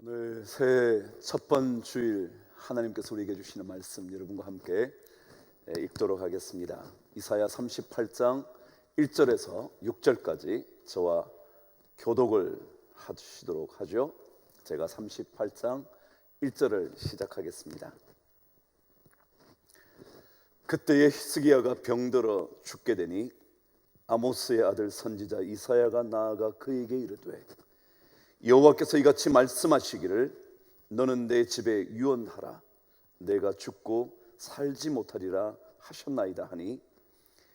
오늘 새해 첫번 주일 하나님께서 우리에게 주시는 말씀 여러분과 함께 읽도록 하겠습니다. 이사야 38장 1절에서 6절까지 저와 교독을 하시도록 하죠. 제가 38장 1절을 시작하겠습니다. 그때에 히스기야가 병들어 죽게 되니 아모스의 아들 선지자 이사야가 나아가 그에게 이르되 여호와께서 이같이 말씀하시기를 너는 내 집에 유언하라 내가 죽고 살지 못하리라 하셨나이다 하니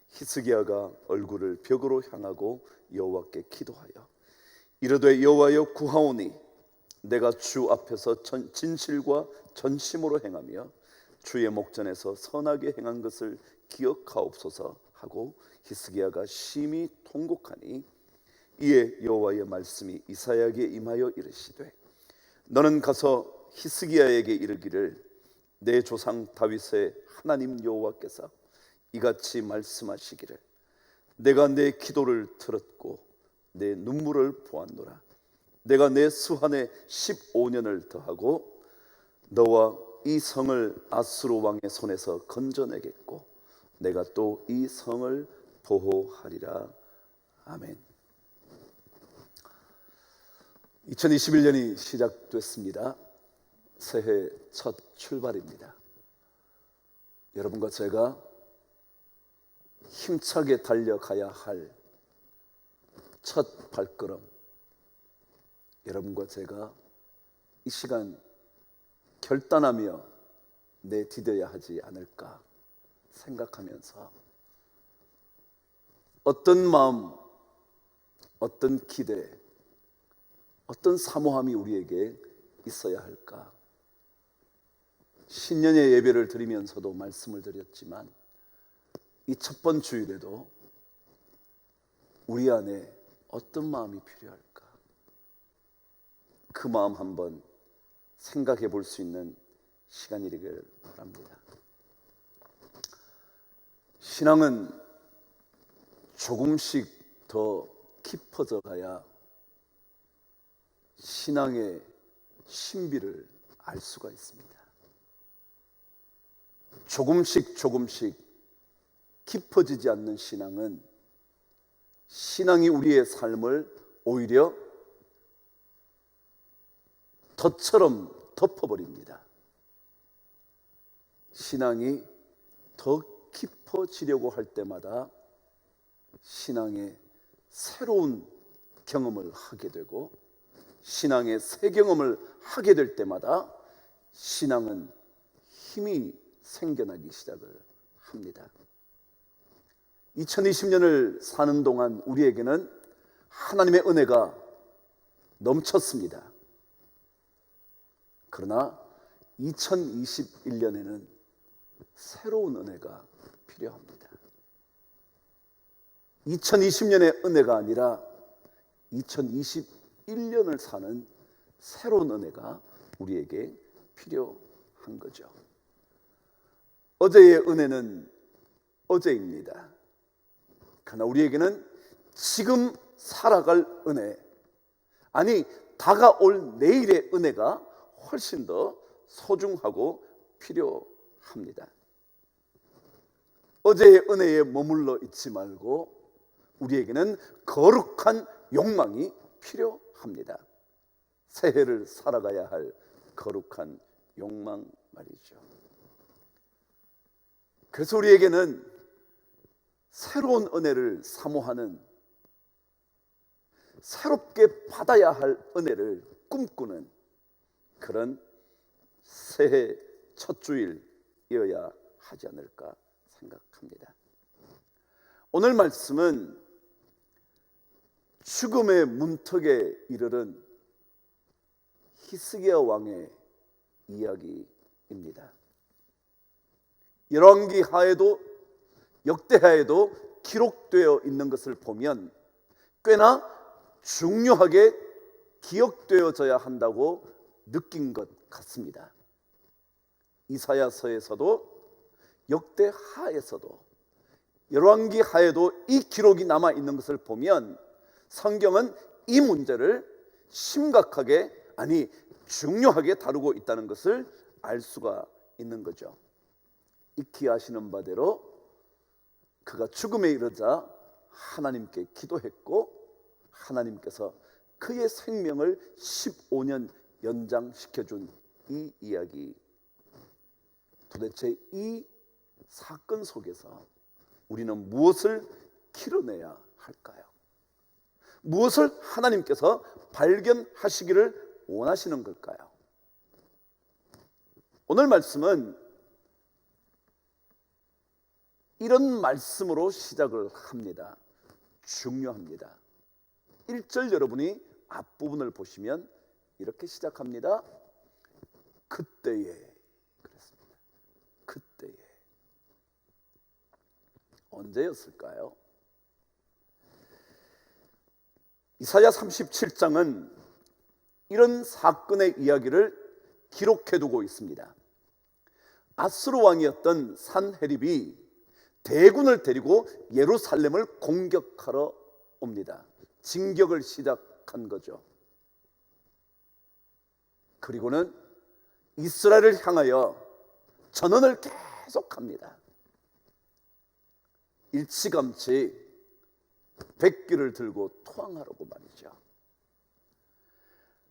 히스기야가 얼굴을 벽으로 향하고 여호와께 기도하여 이르되 여호와여 구하오니 내가 주 앞에서 진실과 전심으로 행하며 주의 목전에서 선하게 행한 것을 기억하옵소서 하고 히스기야가 심히 통곡하니 이에 여호와의 말씀이 이사야에게 임하여 이르시되 너는 가서 히스기야에게 이르기를 내 조상 다윗의 하나님 여호와께서 이같이 말씀하시기를 내가 내 기도를 들었고 내 눈물을 보았노라 내가 내 수한에 15년을 더하고 너와 이 성을 아수르 왕의 손에서 건져내겠고 내가 또 이 성을 보호하리라. 아멘. 2021년이 시작됐습니다. 새해 첫 출발입니다. 여러분과 제가 힘차게 달려가야 할 첫 발걸음, 여러분과 제가 이 시간 결단하며 내디뎌야 하지 않을까 생각하면서 어떤 마음, 어떤 기대, 어떤 사모함이 우리에게 있어야 할까? 신년의 예배를 드리면서도 말씀을 드렸지만 이 첫번 주일에도 우리 안에 어떤 마음이 필요할까? 그 마음 한번 생각해 볼 수 있는 시간이길 바랍니다. 신앙은 조금씩 더 깊어져 가야 신앙의 신비를 알 수가 있습니다. 조금씩 깊어지지 않는 신앙은 신앙이 우리의 삶을 오히려 덫처럼 덮어버립니다. 신앙이 더 깊어지려고 할 때마다 신앙의 새로운 경험을 하게 되고 신앙의 새 경험을 하게 될 때마다 신앙은 힘이 생겨나기 시작을 합니다. 2020년을 사는 동안 우리에게는 하나님의 은혜가 넘쳤습니다. 그러나 2021년에는 새로운 은혜가 필요합니다. 2020년의 은혜가 아니라 2021년을 사는 새로운 은혜가 우리에게 필요한 거죠. 어제의 은혜는 어제입니다. 그러나 우리에게는 지금 살아갈 은혜, 아니 다가올 내일의 은혜가 훨씬 더 소중하고 필요합니다. 어제의 은혜에 머물러 있지 말고 우리에게는 거룩한 욕망이 필요합니다. 새해를 살아가야 할 거룩한 욕망 말이죠. 그래서 우리에게는 새로운 은혜를 사모하는, 새롭게 받아야 할 은혜를 꿈꾸는 그런 새해 첫 주일이어야 하지 않을까 생각합니다. 오늘 말씀은 죽음의 문턱에 이르른 히스기야 왕의 이야기입니다. 열왕기 하에도 역대하에도 기록되어 있는 것을 보면 꽤나 중요하게 기억되어져야 한다고 느낀 것 같습니다. 이사야서에서도 역대하에서도 열왕기 하에도 이 기록이 남아 있는 것을 보면 성경은 이 문제를 심각하게, 아니 중요하게 다루고 있다는 것을 알 수가 있는 거죠. 익히 아시는 바대로 그가 죽음에 이르자 하나님께 기도했고 하나님께서 그의 생명을 15년 연장시켜준 이 이야기, 도대체 이 사건 속에서 우리는 무엇을 길어내야 할까요? 무엇을 하나님께서 발견하시기를 원하시는 걸까요? 오늘 말씀은 이런 말씀으로 시작을 합니다. 중요합니다. 1절 여러분이 앞부분을 보시면 이렇게 시작합니다. 그때에, 그랬습니다. 그때에. 언제였을까요? 이사야 37장은 이런 사건의 이야기를 기록해두고 있습니다. 아수르 왕이었던 산헤립이 대군을 데리고 예루살렘을 공격하러 옵니다. 진격을 시작한 거죠. 그리고는 이스라엘을 향하여 전언을 계속합니다. 일찌감치 백기를 들고 투항하라고 말이죠.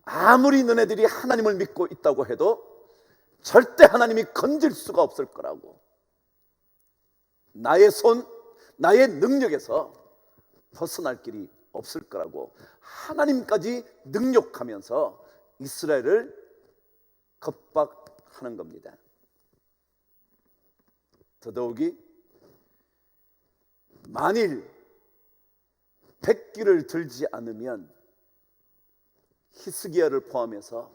아무리 너네들이 하나님을 믿고 있다고 해도 절대 하나님이 건질 수가 없을 거라고, 나의 손, 나의 능력에서 벗어날 길이 없을 거라고 하나님까지 능욕하면서 이스라엘을 겁박하는 겁니다. 더더욱이 만일 백기를 들지 않으면 히스기야를 포함해서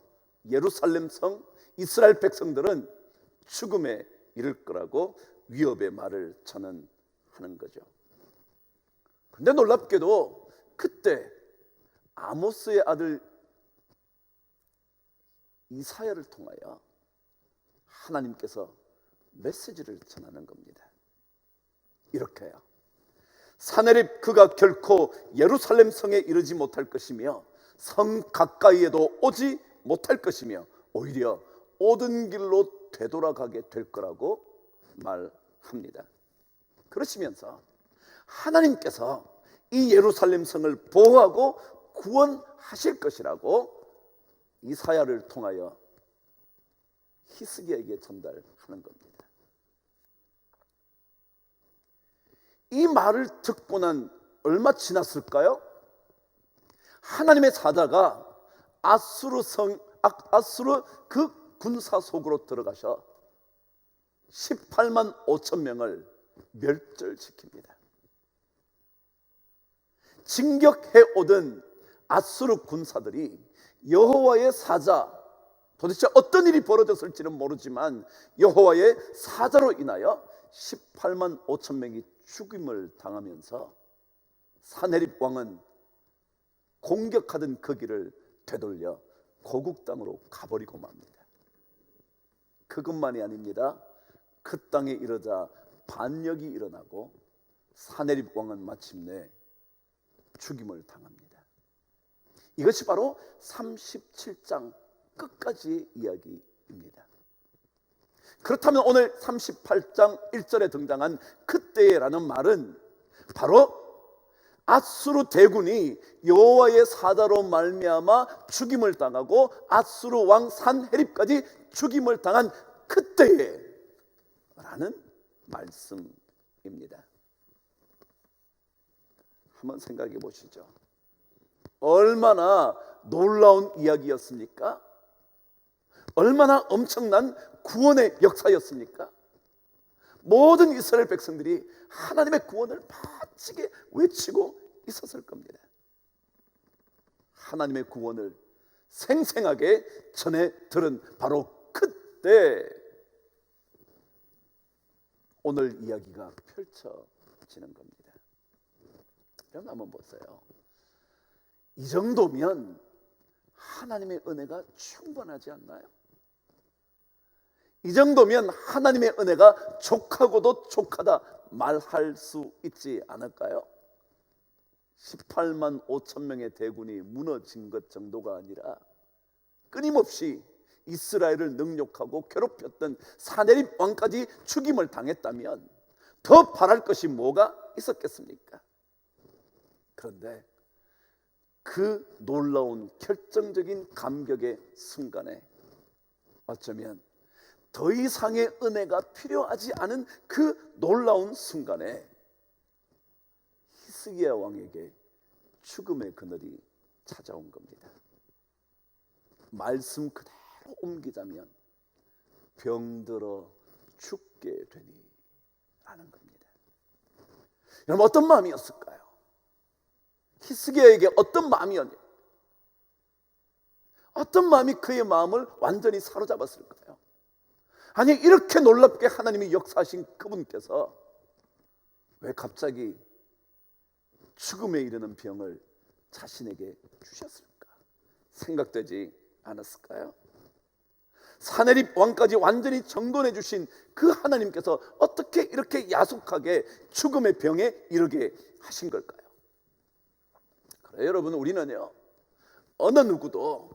예루살렘 성, 이스라엘 백성들은 죽음에 이를 거라고 위협의 말을 전하는 거죠. 그런데 놀랍게도 그때 아모스의 아들 이사야를 통하여 하나님께서 메시지를 전하는 겁니다. 이렇게요. 산헤립 그가 결코 예루살렘 성에 이르지 못할 것이며 성 가까이에도 오지 못할 것이며 오히려 오던 길로 되돌아가게 될 거라고 말합니다. 그러시면서 하나님께서 이 예루살렘 성을 보호하고 구원하실 것이라고 이사야를 통하여 히스기야에게 전달하는 겁니다. 이 말을 듣고 난 얼마 지났을까요? 하나님의 사자가 아수르 그 군사 속으로 들어가셔 18만 5천 명을 멸절시킵니다. 진격해 오던 아수르 군사들이 여호와의 사자, 도대체 어떤 일이 벌어졌을지는 모르지만 여호와의 사자로 인하여 18만 5천 명이 죽임을 당하면서 산헤립 왕은 공격하던 그 길을 되돌려 고국 땅으로 가버리고 맙니다. 그것만이 아닙니다. 그 땅에 이르자 반역이 일어나고 산헤립 왕은 마침내 죽임을 당합니다. 이것이 바로 37장 끝까지의 이야기입니다. 그렇다면 오늘 38장 1절에 등장한 그때라는 말은 바로 아수르 대군이 여호와의 사자로 말미암아 죽임을 당하고 아수르 왕 산헤립까지 죽임을 당한 그때에 라는 말씀입니다. 한번 생각해 보시죠. 얼마나 놀라운 이야기였습니까? 얼마나 엄청난 구원의 역사였습니까? 모든 이스라엘 백성들이 하나님의 구원을 바치게 외치고 있었을 겁니다. 하나님의 구원을 생생하게 전해 들은 바로 그때 오늘 이야기가 펼쳐지는 겁니다. 여러분 한번 보세요. 이 정도면 하나님의 은혜가 충분하지 않나요? 이 정도면 하나님의 은혜가 족하고도 족하다 말할 수 있지 않을까요? 18만 5천 명의 대군이 무너진 것 정도가 아니라 끊임없이 이스라엘을 능욕하고 괴롭혔던 사내립 왕까지 죽임을 당했다면 더 바랄 것이 뭐가 있었겠습니까? 그런데 그 놀라운 결정적인 감격의 순간에 어쩌면 더 이상의 은혜가 필요하지 않은 그 놀라운 순간에 히스기야 왕에게 죽음의 그늘이 찾아온 겁니다. 말씀 그대로 옮기자면 병들어 죽게 되니 라는 겁니다. 여러분, 어떤 마음이었을까요? 히스기야에게 어떤 마음이었냐? 어떤 마음이 그의 마음을 완전히 사로잡았을까요? 아니, 이렇게 놀랍게 하나님이 역사하신 그분께서 왜 갑자기 죽음에 이르는 병을 자신에게 주셨을까? 생각되지 않았을까요? 사내립 왕까지 완전히 정돈해 주신 그 하나님께서 어떻게 이렇게 야속하게 죽음의 병에 이르게 하신 걸까요? 그래, 여러분, 우리는요, 어느 누구도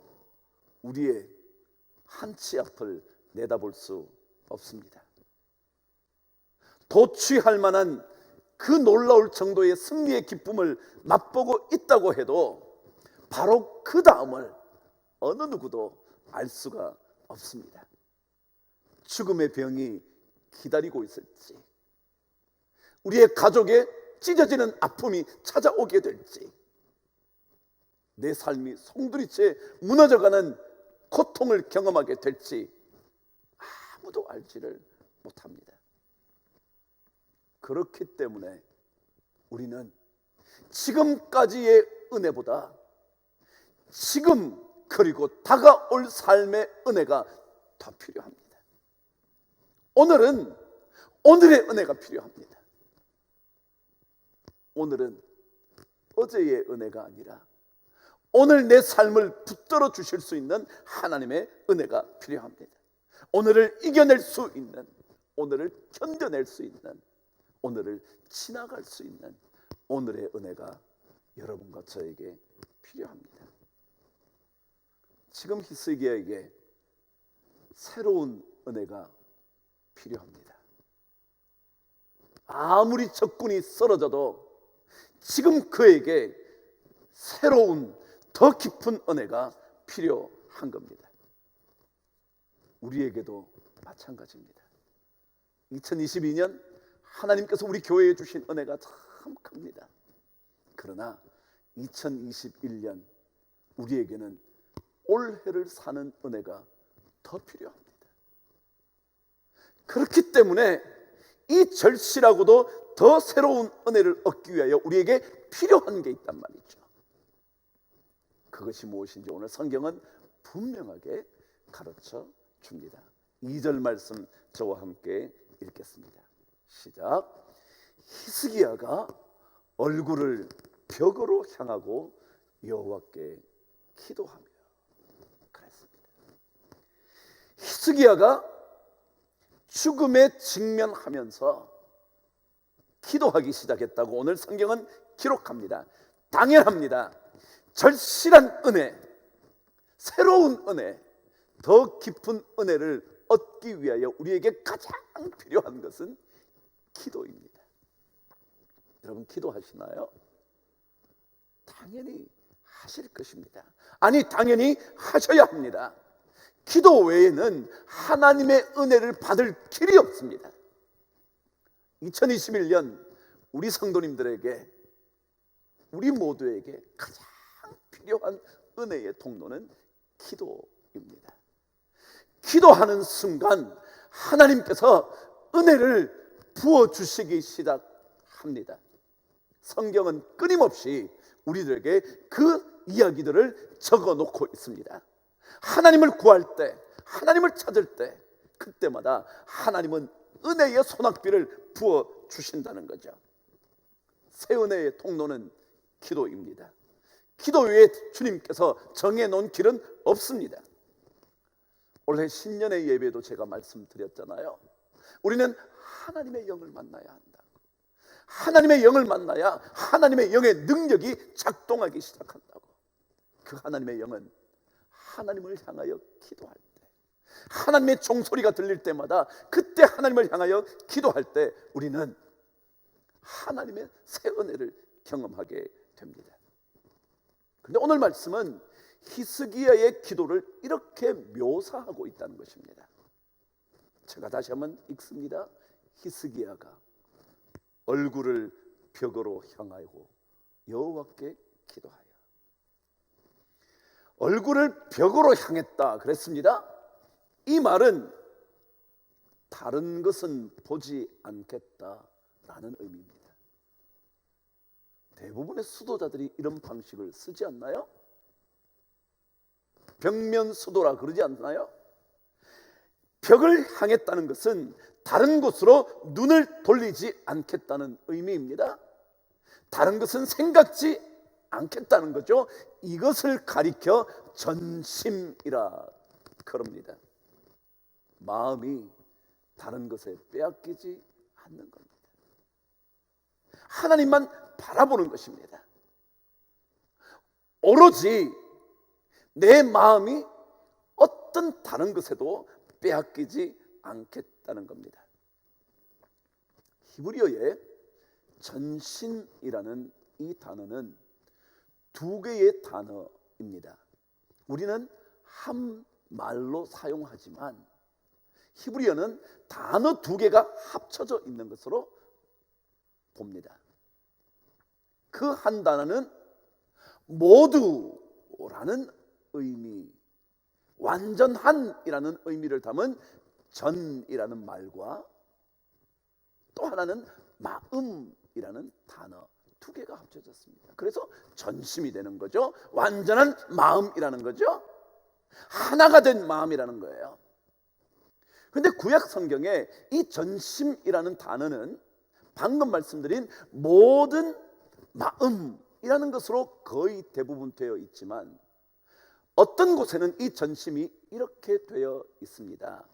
우리의 한치 앞을 내다볼 수 없습니다. 도취할 만한 그 놀라울 정도의 승리의 기쁨을 맛보고 있다고 해도 바로 그 다음을 어느 누구도 알 수가 없습니다. 죽음의 병이 기다리고 있을지, 우리의 가족에 찢어지는 아픔이 찾아오게 될지, 내 삶이 송두리째 무너져가는 고통을 경험하게 될지 아무도 알지를 못합니다. 그렇기 때문에 우리는 지금까지의 은혜보다 지금 그리고 다가올 삶의 은혜가 더 필요합니다. 오늘은 오늘의 은혜가 필요합니다. 오늘은 어제의 은혜가 아니라 오늘 내 삶을 붙들어 주실 수 있는 하나님의 은혜가 필요합니다. 오늘을 이겨낼 수 있는, 오늘을 견뎌낼 수 있는, 오늘을 지나갈 수 있는 오늘의 은혜가 여러분과 저에게 필요합니다. 지금 히스기야에게 새로운 은혜가 필요합니다. 아무리 적군이 쓰러져도 지금 그에게 새로운 더 깊은 은혜가 필요한 겁니다. 우리에게도 마찬가지입니다. 2022년 하나님께서 우리 교회에 주신 은혜가 참 큽니다. 그러나 2021년 우리에게는 올해를 사는 은혜가 더 필요합니다. 그렇기 때문에 이 절실하고도 더 새로운 은혜를 얻기 위하여 우리에게 필요한 게 있단 말이죠. 그것이 무엇인지 오늘 성경은 분명하게 가르쳐 줍니다. 2절 말씀 저와 함께 읽겠습니다. 시작. 히스기야가 얼굴을 벽으로 향하고 여호와께 기도하며 그랬습니다. 히스기야가 죽음에 직면하면서 기도하기 시작했다고 오늘 성경은 기록합니다. 당연합니다. 절실한 은혜, 새로운 은혜, 더 깊은 은혜를 얻기 위하여 우리에게 가장 필요한 것은 기도입니다. 여러분, 기도하시나요? 당연히 하실 것입니다. 아니, 당연히 하셔야 합니다. 기도 외에는 하나님의 은혜를 받을 길이 없습니다. 2021년 우리 성도님들에게, 우리 모두에게 가장 필요한 은혜의 통로는 기도입니다. 기도하는 순간 하나님께서 은혜를 부어주시기 시작합니다. 성경은 끊임없이 우리들에게 그 이야기들을 적어놓고 있습니다. 하나님을 구할 때, 하나님을 찾을 때, 그때마다 하나님은 은혜의 소낙비를 부어주신다는 거죠. 새 은혜의 통로는 기도입니다. 기도 외에 주님께서 정해놓은 길은 없습니다. 올해 신년의 예배도 제가 말씀드렸잖아요. 우리는 하나님의 영을 만나야 한다. 하나님의 영을 만나야 하나님의 영의 능력이 작동하기 시작한다고. 그 하나님의 영은 하나님을 향하여 기도할 때, 하나님의 종소리가 들릴 때마다 그때 하나님을 향하여 기도할 때 우리는 하나님의 새 은혜를 경험하게 됩니다. 그런데 오늘 말씀은 히스기야의 기도를 이렇게 묘사하고 있다는 것입니다. 제가 다시 한번 읽습니다. 히스기야가 얼굴을 벽으로 향하고 여호와께 기도하여. 얼굴을 벽으로 향했다 그랬습니다. 이 말은 다른 것은 보지 않겠다라는 의미입니다. 대부분의 수도자들이 이런 방식을 쓰지 않나요? 벽면 수도라 그러지 않나요? 벽을 향했다는 것은 다른 곳으로 눈을 돌리지 않겠다는 의미입니다. 다른 것은 생각지 않겠다는 거죠. 이것을 가리켜 전심이라 그럽니다. 마음이 다른 것에 빼앗기지 않는 겁니다. 하나님만 바라보는 것입니다. 오로지 내 마음이 어떤 다른 것에도 빼앗기지 않겠다는 겁니다. 히브리어의 전신이라는 이 단어는 두 개의 단어입니다. 우리는 한 말로 사용하지만 히브리어는 단어 두 개가 합쳐져 있는 것으로 봅니다. 그 한 단어는 모두라는 의미, 완전한이라는 의미를 담은 전이라는 말과 또 하나는 마음이라는 단어 두 개가 합쳐졌습니다. 그래서 전심이 되는 거죠. 완전한 마음이라는 거죠. 하나가 된 마음이라는 거예요. 그런데 구약 성경에 이 전심이라는 단어는 방금 말씀드린 모든 마음이라는 것으로 거의 대부분 되어 있지만 어떤 곳에는 이 전심이 이렇게 되어 있습니다.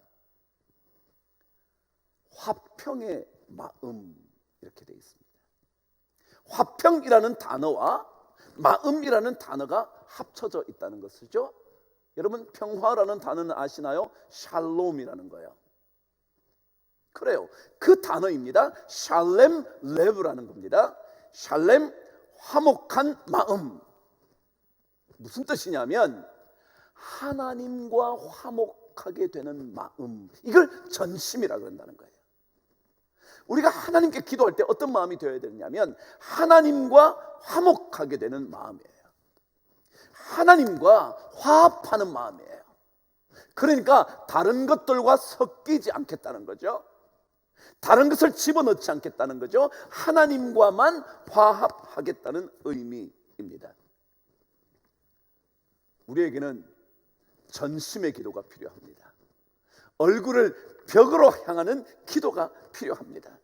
화평의 마음 이렇게 되어 있습니다. 화평이라는 단어와 마음이라는 단어가 합쳐져 있다는 것이죠. 여러분 평화라는 단어는 아시나요? 샬롬이라는 거예요. 그래요. 그 단어입니다. 샬렘 레브라는 겁니다. 샬렘 화목한 마음. 무슨 뜻이냐면 하나님과 화목하게 되는 마음, 이걸 전심이라고 한다는 거예요. 우리가 하나님께 기도할 때 어떤 마음이 되어야 되냐면 하나님과 화목하게 되는 마음이에요. 하나님과 화합하는 마음이에요. 그러니까 다른 것들과 섞이지 않겠다는 거죠. 다른 것을 집어넣지 않겠다는 거죠. 하나님과만 화합하겠다는 의미입니다. 우리에게는 전심의 기도가 필요합니다. 얼굴을 벽으로 향하는 기도가 필요합니다.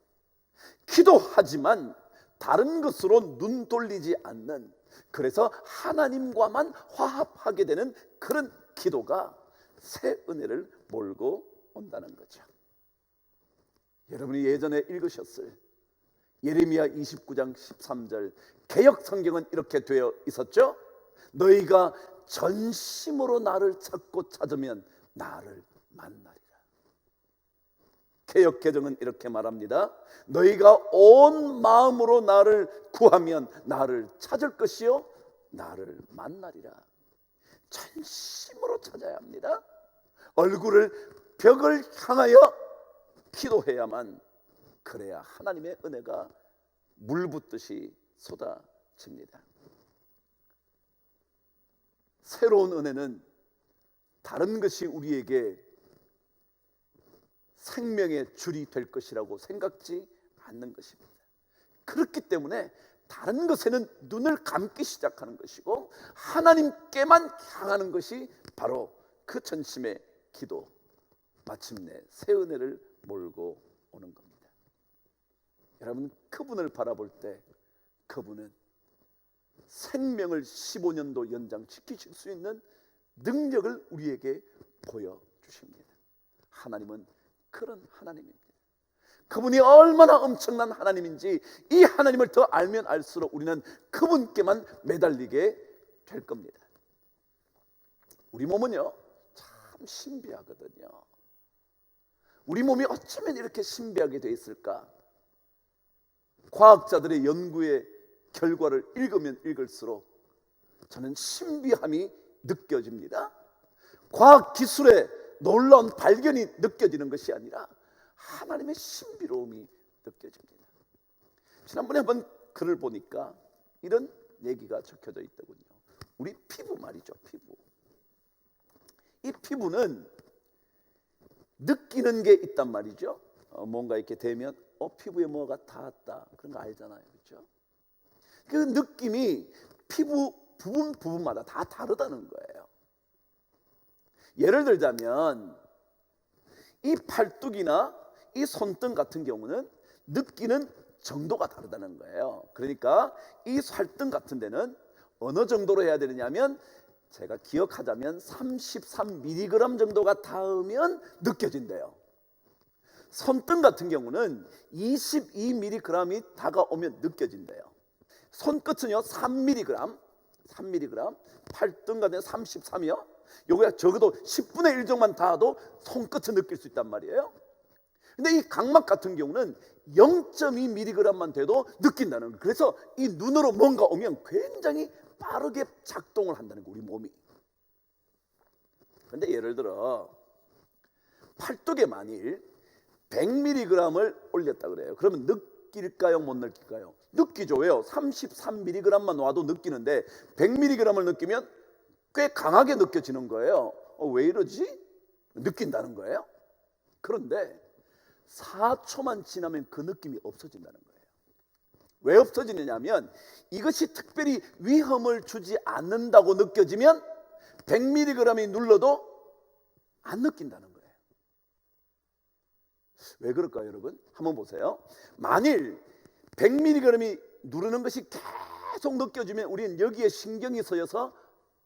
기도하지만 다른 것으로 눈 돌리지 않는, 그래서 하나님과만 화합하게 되는 그런 기도가 새 은혜를 몰고 온다는 거죠. 여러분이 예전에 읽으셨을 예레미야 29장 13절 개역 성경은 이렇게 되어 있었죠. 너희가 전심으로 나를 찾고 찾으면 나를 만나리라. 개역 개정은 이렇게 말합니다. 너희가 온 마음으로 나를 구하면 나를 찾을 것이요 나를 만나리라. 전심으로 찾아야 합니다. 얼굴을 벽을 향하여 기도해야만, 그래야 하나님의 은혜가 물 붓듯이 쏟아집니다. 새로운 은혜는 다른 것이 우리에게 생명의 줄이 될 것이라고 생각지 않는 것입니다. 그렇기 때문에 다른 것에는 눈을 감기 시작하는 것이고 하나님께만 향하는 것이 바로 그 전심의 기도, 마침내 새 은혜를 몰고 오는 겁니다. 여러분, 그분을 바라볼 때 그분은 생명을 15년도 연장시키실 수 있는 능력을 우리에게 보여주십니다. 주십니다. 하나님은 그런 하나님입니다. 그분이 얼마나 엄청난 하나님인지 이 하나님을 더 알면 알수록 우리는 그분께만 매달리게 될 겁니다. 우리 몸은요 참 신비하거든요. 우리 몸이 어쩌면 이렇게 신비하게 돼 있을까? 과학자들의 연구의 결과를 읽으면 읽을수록 저는 신비함이 느껴집니다. 과학 기술의 놀라운 발견이 느껴지는 것이 아니라 하나님의 신비로움이 느껴집니다. 지난번에 한번 글을 보니까 이런 얘기가 적혀져 있더군요. 우리 피부 말이죠. 피부. 이 피부는 느끼는 게 있단 말이죠. 뭔가 이렇게 되면 피부에 뭐가 닿았다 그런 거 알잖아요. 그렇죠? 그 느낌이 피부 부분마다 다 다르다는 거예요. 예를 들자면 이 팔뚝이나 이 손등 같은 경우는 느끼는 정도가 다르다는 거예요. 그러니까 이 살등 같은 데는 어느 정도로 해야 되느냐면 제가 기억하자면 33mg 정도가 닿으면 느껴진대요. 손등 같은 경우는 22mg이 다가오면 느껴진대요. 손끝은요 3mg, 팔등 같은 33이요. 요거야 적어도 10분의 1 정도만 닿아도 손끝을 느낄 수 있단 말이에요. 근데 이 각막 같은 경우는 0.2mg만 돼도 느낀다는 거예요. 그래서 이 눈으로 뭔가 오면 굉장히 빠르게 작동을 한다는 거예요, 우리 몸이. 근데 예를 들어 팔뚝에 만일 100mg을 올렸다 그래요. 그러면 느낄까요, 못 느낄까요? 느끼죠. 왜요? 33mg만 와도 느끼는데 100mg을 느끼면 꽤 강하게 느껴지는 거예요. 왜 이러지? 느낀다는 거예요. 그런데 4초만 지나면 그 느낌이 없어진다는 거예요. 왜 없어지느냐면 이것이 특별히 위험을 주지 않는다고 느껴지면 100mg이 눌러도 안 느낀다는 거예요. 왜 그럴까요, 여러분? 한번 보세요. 만일 100mg이 누르는 것이 계속 느껴지면 우리는 여기에 신경이 쓰여서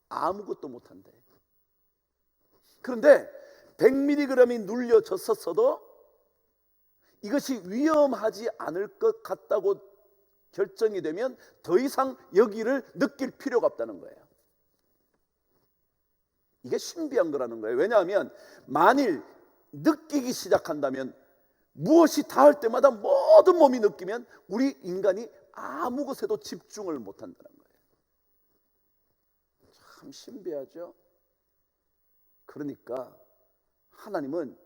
아무것도 못한대. 그런데 100mg이 눌려졌었어도 이것이 위험하지 않을 것 같다고 결정이 되면 더 이상 여기를 느낄 필요가 없다는 거예요. 이게 신비한 거라는 거예요. 왜냐하면 만일 느끼기 시작한다면 무엇이 닿을 때마다 모든 몸이 느끼면 우리 인간이 아무 것에도 집중을 못한다는 거예요. 참 신비하죠? 그러니까 하나님은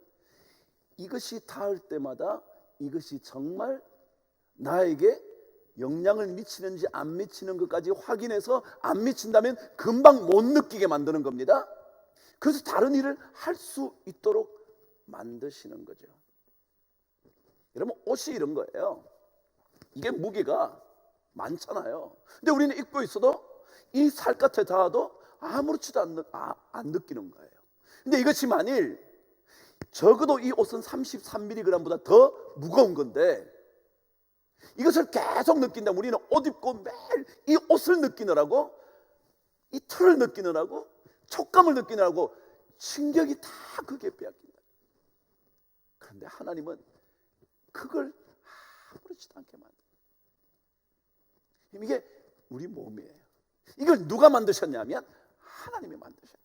이것이 닿을 때마다 이것이 정말 나에게 영향을 미치는지 안 미치는 것까지 확인해서 안 미친다면 금방 못 느끼게 만드는 겁니다. 그래서 다른 일을 할 수 있도록 만드시는 거죠. 여러분, 옷이 이런 거예요. 이게 무게가 많잖아요. 근데 우리는 입고 있어도 이 살갗에 닿아도 아무렇지도 안 느끼는 거예요. 근데 이것이 만일 적어도 이 옷은 33mg보다 더 무거운 건데 이것을 계속 느낀다면 우리는 옷 입고 매일 이 옷을 느끼느라고, 이 털을 느끼느라고, 촉감을 느끼느라고 신경이 다 그게 빼앗긴다. 그런데 하나님은 그걸 아무렇지도 않게 만든다. 이게 우리 몸이에요. 이걸 누가 만드셨냐면 하나님이 만드셨다.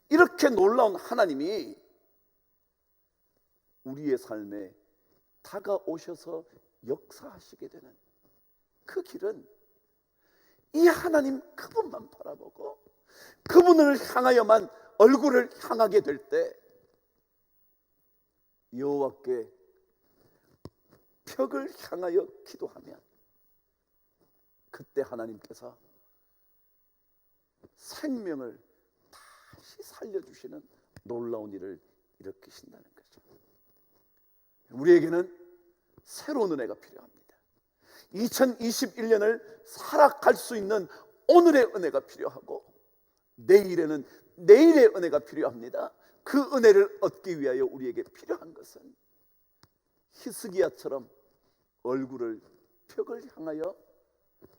이렇게 놀라운 하나님이 우리의 삶에 다가오셔서 역사하시게 되는 그 길은 이 하나님 그분만 바라보고 그분을 향하여만 얼굴을 향하게 될 때 여호와께 벽을 향하여 기도하면 그때 하나님께서 생명을 다시 살려주시는 놀라운 일을 일으키신다는 거죠. 우리에게는 새로운 은혜가 필요합니다. 2021년을 살아갈 수 있는 오늘의 은혜가 필요하고 내일에는 내일의 은혜가 필요합니다. 그 은혜를 얻기 위하여 우리에게 필요한 것은 히스기야처럼 얼굴을 벽을 향하여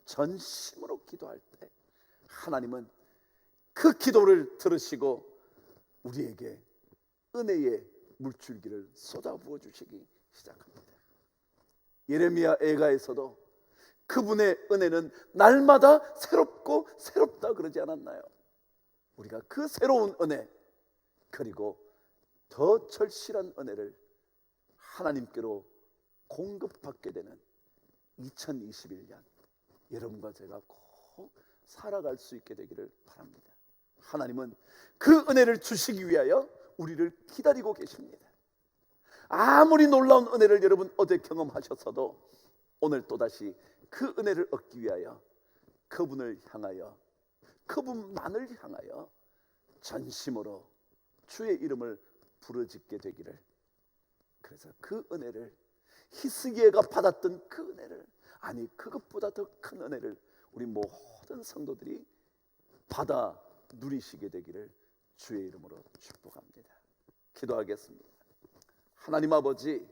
전심으로 기도할 때 하나님은 그 기도를 들으시고 우리에게 은혜의 물줄기를 쏟아부어 주시기 시작합니다. 예레미야 애가에서도 그분의 은혜는 날마다 새롭고 새롭다 그러지 않았나요? 우리가 그 새로운 은혜, 그리고 더 절실한 은혜를 하나님께로 공급받게 되는 2021년, 여러분과 제가 꼭 살아갈 수 있게 되기를 바랍니다. 하나님은 그 은혜를 주시기 위하여 우리를 기다리고 계십니다. 아무리 놀라운 은혜를 여러분 어제 경험하셨어도 오늘 또다시 그 은혜를 얻기 위하여 그분을 향하여, 그분만을 향하여 전심으로 주의 이름을 부르짖게 되기를, 그래서 그 은혜를, 히스기야가 받았던 그 은혜를, 아니 그것보다 더 큰 은혜를 우리 모든 성도들이 받아 누리시게 되기를 주의 이름으로 축복합니다. 기도하겠습니다. 하나님 아버지,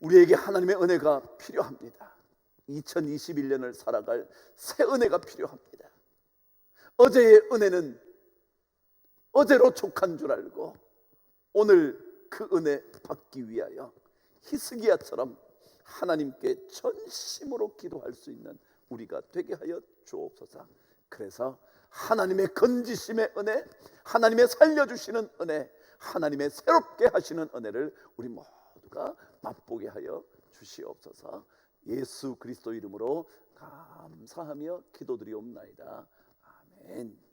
우리에게 하나님의 은혜가 필요합니다. 2021년을 살아갈 새 은혜가 필요합니다. 어제의 은혜는 어제로 족한 줄 알고 오늘 그 은혜 받기 위하여 히스기야처럼 하나님께 전심으로 기도할 수 있는 우리가 되게 하여 주옵소서. 그래서 하나님의 건지심의 은혜, 하나님의 살려주시는 은혜, 하나님의 새롭게 하시는 은혜를 우리 모두가 맛보게 하여 주시옵소서. 예수 그리스도 이름으로 감사하며 기도드리옵나이다. 아멘.